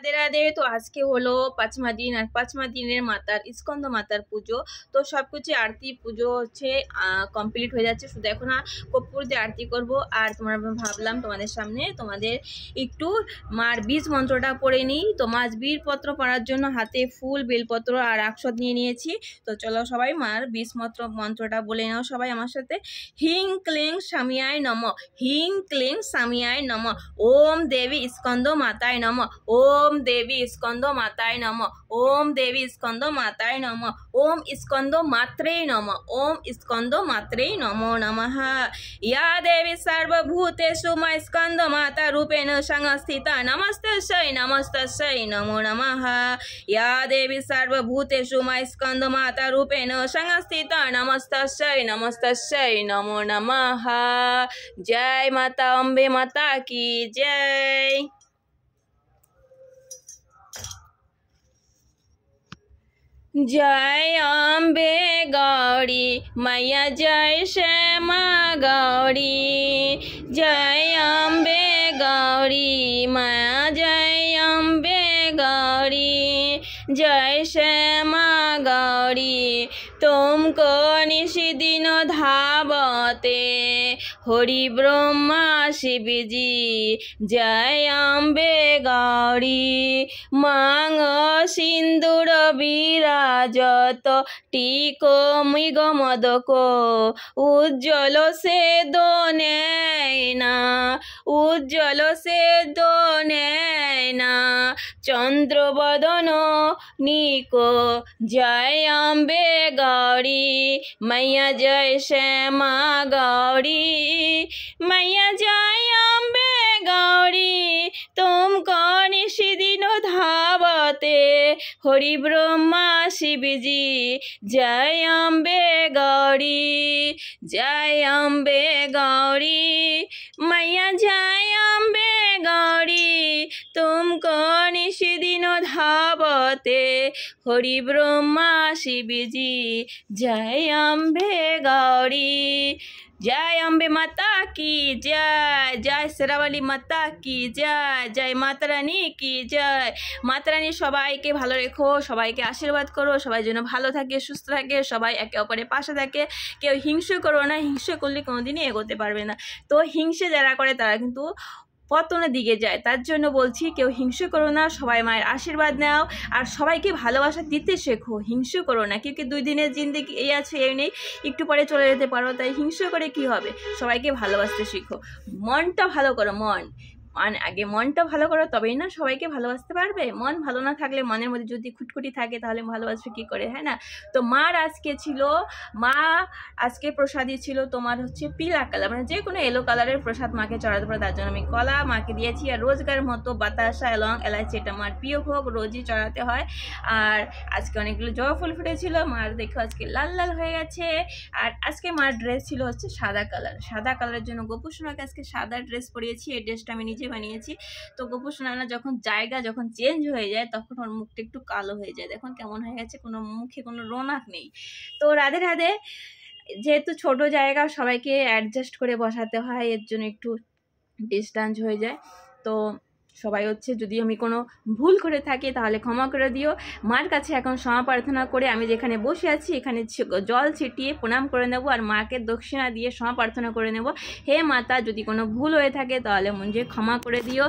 রাধে রাধে। তো আজকে হলো পাঁচমা দিন, আর পাঁচমা দিনের মাতার স্কন্দ মাতার পুজো। তো সবকিছু আরতি পুজো হচ্ছে কমপ্লিট হয়ে যাচ্ছে, শুধু এখন কর্পূর দিয়ে আরতি করব। আর তোমরা ভাবলাম তোমাদের সামনে তোমাদের একটু মার বীজ মন্ত্রটা পড়ে নিই। তো মাছ বীরপত্র পড়ার জন্য হাতে ফুল বেলপত্র আর আকশত নিয়ে নিয়েছি। তো চলো সবাই মার বীজ মন্ত্রটা বলে নাও সবাই আমার সাথে। হিং ক্লিং স্বামিয়ায় নম, হিং ক্লিং স্বামিয়ায় নম, ওম দেবী স্কন্দ মাতায় নম, ওম দেবী স্কন্দ মাতায় নম, ওম দেবী স্কন্দ মাতায় নম, ওম স্কন্দ মাত্রে নম, ওম স্কন্দ মাত্রে নমো নমঃ। ইয়া দেবী সর্বভূতেষু মা স্কন্দ মাতা রূপেণ সংস্থিতা, নমস্তস্যৈ নমস্তস্যৈ নমো নমঃ। ইয়া দেবী সর্বভূতেষু মা স্কন্দ মাতা রূপেণ সংস্থিতা, নমস্তস্যৈ নমস্তস্যৈ নমো নমঃ। জয় মাতা অম্বে মাতা কি জয়। जय अम्बे गौरी मैया, जय श्यामा गौरी, जय अम्बे गौरी मैया, जय अम्बे गौरी, जय श्यामा गौरी। तुमको निशिदिन धावते हरि ब्रह्मा शिव जी, जय अम्बे गौरी। मांग सिंदूर বিরাজত টিকো মৃগ মদকো, উজ্জ্বল সে দোনেনা, উজ্জ্বল সে দোনেনা, চন্দ্রবদন নিকো। জয় অম্বে গৌরী मैया, जय श्यामा गौरी मैया, जय अम्बे गौरी। तुमको निशिदिन धावते हरि ब्रह्मा शिव जी, जय अम्बे गौरी, जय अम्बे गौरी मैया, जय अम्बे गौरी। तुमको निशिदिन धावते हरि ब्रह्मा शिव जी, जय अम्बे गौरी। जय अम्बे माता की जय, जय शेरावाली माता की जय, जय माता रानी की जय। माता रानी সবাইকে ভালো রেখো, সবাইকে আশীর্বাদ করো, সবাই যেন ভালো থাকে, সুস্থ থাকে, সবাই একে অপরের পাশে থাকে। কেউ হিংসে করো না, হিংসে করলে কোনোদিনই এগোতে পারবে না। তো হিংসে যারা করে তারা কিন্তু পতনের দিকে যায়। তার জন্য বলছি কেউ হিংসে করো না, সবাই মায়ের আশীর্বাদ নাও, আর সবাইকে ভালোবাসা দিতে শেখো, হিংসে করো না। কেউ 2 দিনের জিন্দেগি এই আছে এই নেই, একটু পরে চলে যেতে পারো, তাই হিংসে করে কি হবে। সবাইকে ভালোবাসতে শেখো, মনটা ভালো করো। আগে মনটা ভালো করো, তবেই না সবাইকে ভালোবাসতে পারবে। মন ভালো না থাকলে, মনের মধ্যে যদি খুঁটখুটি থাকে, তাহলে ভালোবাসবে কী করে, হ্যাঁ না। তো মার আজকে ছিল, মা আজকে প্রসাদই ছিল তোমার হচ্ছে পিলা কালার, মানে যে কোনো এলো কালারের প্রসাদ মাকে চড়াতে পারে। তার জন্য আমি কলা মাকে দিয়েছি, আর রোজগার মতো বাতাসা এবং এলাচি, এটা মার প্রিয় ভোগ, রোজই চড়াতে হয়। আর আজকে অনেকগুলো জবা ফুল ফুটেছিল, মার দেখো আজকে লাল লাল হয়ে গেছে। আর আজকে মার ড্রেস ছিল হচ্ছে সাদা কালার, সাদা কালারের জন্য গোপু সোনাকে আজকে সাদা ড্রেস পরিয়েছি। এই ড্রেসটা আমি নিজে বানিয়েছি। তো গোপু সোনা যখন চেঞ্জ হয়ে যায়, তখন ওর মুখটা একটু কালো হয়ে যায়। দেখুন কেমন হয়ে গেছে, কোনো মুখে কোনো রোনাক নেই। তো রাধে রাধে। যেহেতু ছোট জায়গা, সবাইকে অ্যাডজাস্ট করে বসাতে হয়, এর জন্য একটু ডিস্টেন্স হয়ে যায়। তো সবাই হচ্ছে, যদি আমি কোনো ভুল করে থাকি তাহলে ক্ষমা করে দিও। মার কাছে এখন ক্ষমা প্রার্থনা করে আমি যেখানে বসে আছি এখানে জল ছিটিয়ে প্রণাম করে নেব, আর মাকে দক্ষিণা দিয়ে ক্ষমা প্রার্থনা করে নেব। হে মাতা, যদি কোনো ভুল হয়ে থাকে তাহলে মনে ক্ষমা করে দিও।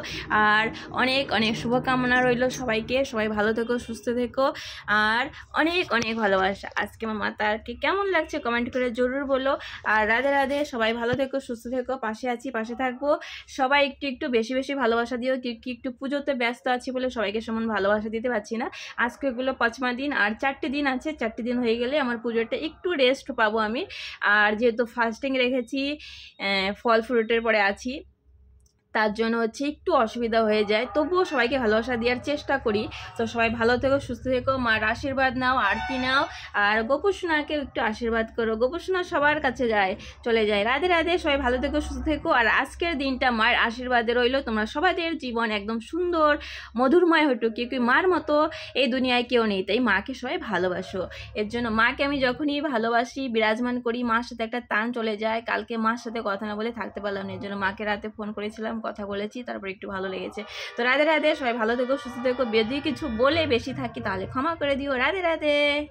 আর অনেক অনেক শুভকামনা রইল সবাইকে, সবাই ভালো থেকো, সুস্থ থেকো, আর অনেক অনেক ভালোবাসা। আজকে আমার মাতাকে কেমন লাগছে কমেন্ট করে জরুর বলো। আর রাধে রাধে, সবাই ভালো থেকো, সুস্থ থেকো, পাশে আছি, পাশে থাকবো। সবাই একটু একটু বেশি বেশি ভালোবাসা দিও। একটু পুজোতে ব্যস্ত আছি বলে সবাইকে সমান ভালোবাসা দিতে পারছি না। আজকে এগুলো 5মা দিন, আর 4টে দিন আছে। 4টে দিন হয়ে গেলে আমার পুজোটা একটু রেস্ট পাবো আমি। আর যেহেতু ফাস্টিং রেখেছি, ফল ফ্রুটের পরে আছি, তার জন্য হচ্ছে একটু অসুবিধা হয়ে যায়। তবুও সবাইকে ভালোবাসা দেওয়ার চেষ্টা করি। তো সবাই ভালো থেকো, সুস্থ থেকো, মার আশীর্বাদ নাও, আরতি নাও, আর গোপু সোনাকেও একটু আশীর্বাদ করো। গোপু সোনা সবার কাছে চলে যায়। রাধে রাধে, সবাই ভালো থেকো, সুস্থ থেকো। আর আজকের দিনটা মায়ের আশীর্বাদে রইল, তোমরা সবাইদের জীবন একদম সুন্দর মধুরময় হতো। কেউ মার মতো এই দুনিয়ায় কেউ নেই, তাই মাকে সবাই ভালোবাসো। এর জন্য মাকে আমি যখনই ভালোবাসি, বিরাজমান করি, মার সাথে একটা টান চলে যায়। কালকে মার সাথে কথা না বলে থাকতে পারলাম না, এর জন্য মাকে রাতে ফোন করেছিলাম, কথা বলেছি, তারপর একটু ভালো লেগেছে। তো রাধে রাধে, সবাই ভালো থেকো, সুস্থ থেকো। যদি কিছু বলে বেশি থাকি তাহলে ক্ষমা করে দিও। রাধে রাধে।